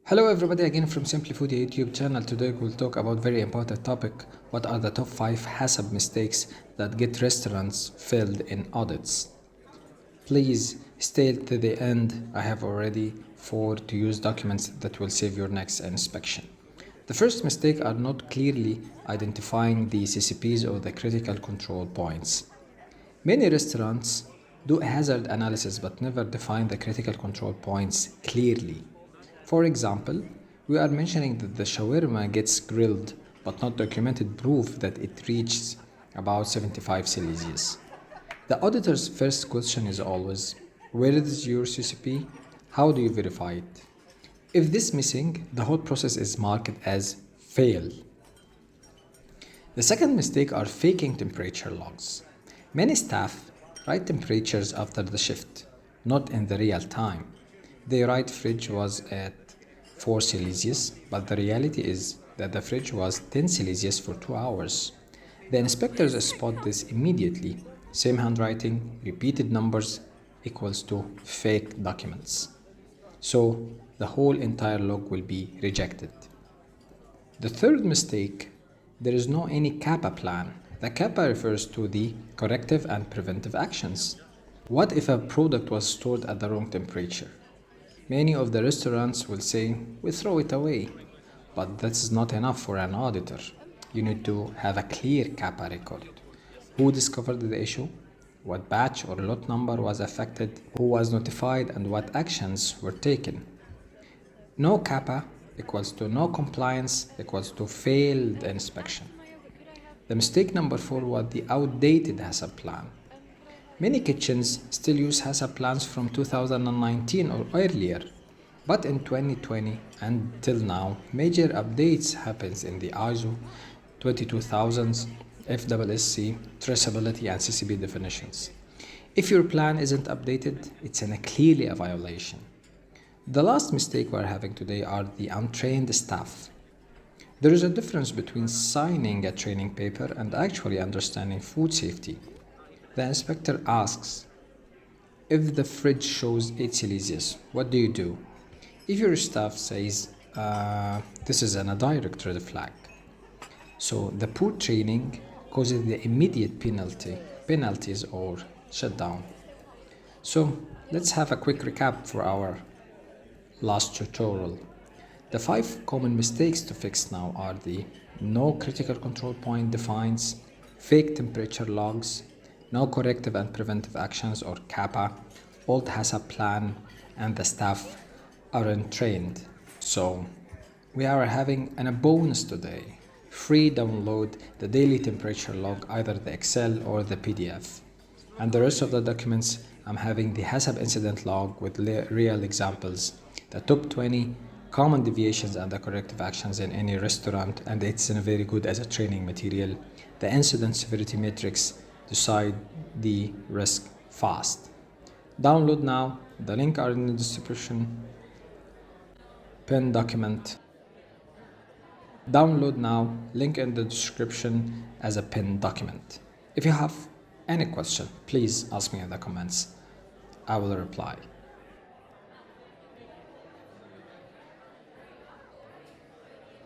Hello everybody, again from Simplyfoodea YouTube channel. Today we'll talk about very important topic. What are the top 5 HACCP mistakes that get restaurants failed in audits? Please stay till the end. I have already 4 to use documents that will save your next inspection. The first mistake are not clearly identifying the CCPs or the critical control points. Many restaurants do a hazard analysis but never define the critical control points clearly. For example, we are mentioning that the shawarma gets grilled but not documented proof that it reaches about 75 Celsius. The auditor's first question is always, where is your CCP? How do you verify it? If this missing, the whole process is marked as fail. The second mistake are faking temperature logs. Many staff write temperatures after the shift, not in the real time. They write fridge was at 4 Celsius, but the reality is that the fridge was 10 Celsius for 2 hours. The inspectors spot this immediately. Same handwriting, repeated numbers equals to fake documents. So the whole entire log will be rejected. The third mistake, there is no any CAPA plan. The CAPA refers to the corrective and preventive actions. What if a product was stored at the wrong temperature? Many of the restaurants will say, we throw it away, but that's not enough for an auditor. You need to have a clear CAPA record. Who discovered the issue? What batch or lot number was affected? Who was notified and what actions were taken? No CAPA equals to no compliance equals to failed inspection. The mistake number 4 was the outdated HACCP plan. Many kitchens still use HACCP plans from 2019 or earlier, but in 2020 and till now, major updates happens in the ISO 22000s, FSSC, traceability and CCP definitions. If your plan isn't updated, it's clearly a violation. The last mistake we're having today are the untrained staff. There is a difference between signing a training paper and actually understanding food safety. The inspector asks, if the fridge shows 8 Celsius, what do you do? If your staff says, this is a direct red flag. So the poor training causes the immediate penalties or shutdown. So let's have a quick recap for our last tutorial. The 5 common mistakes to fix now are the no critical control point defines, fake temperature logs, no corrective and preventive actions or CAPA, old HACCP plan, and the staff aren't trained. So we are having a bonus today. Free download the daily temperature log, either the Excel or the PDF. And the rest of the documents, I'm having the HACCP incident log with real examples, the top 20 common deviations and the corrective actions in any restaurant, and it's very good as a training material. The incident severity matrix, decide the risk fast. Download now. The link are in the description. Pin document. Download now. Link in the description as a pin document. If you have any question, please ask me in the comments. I will reply.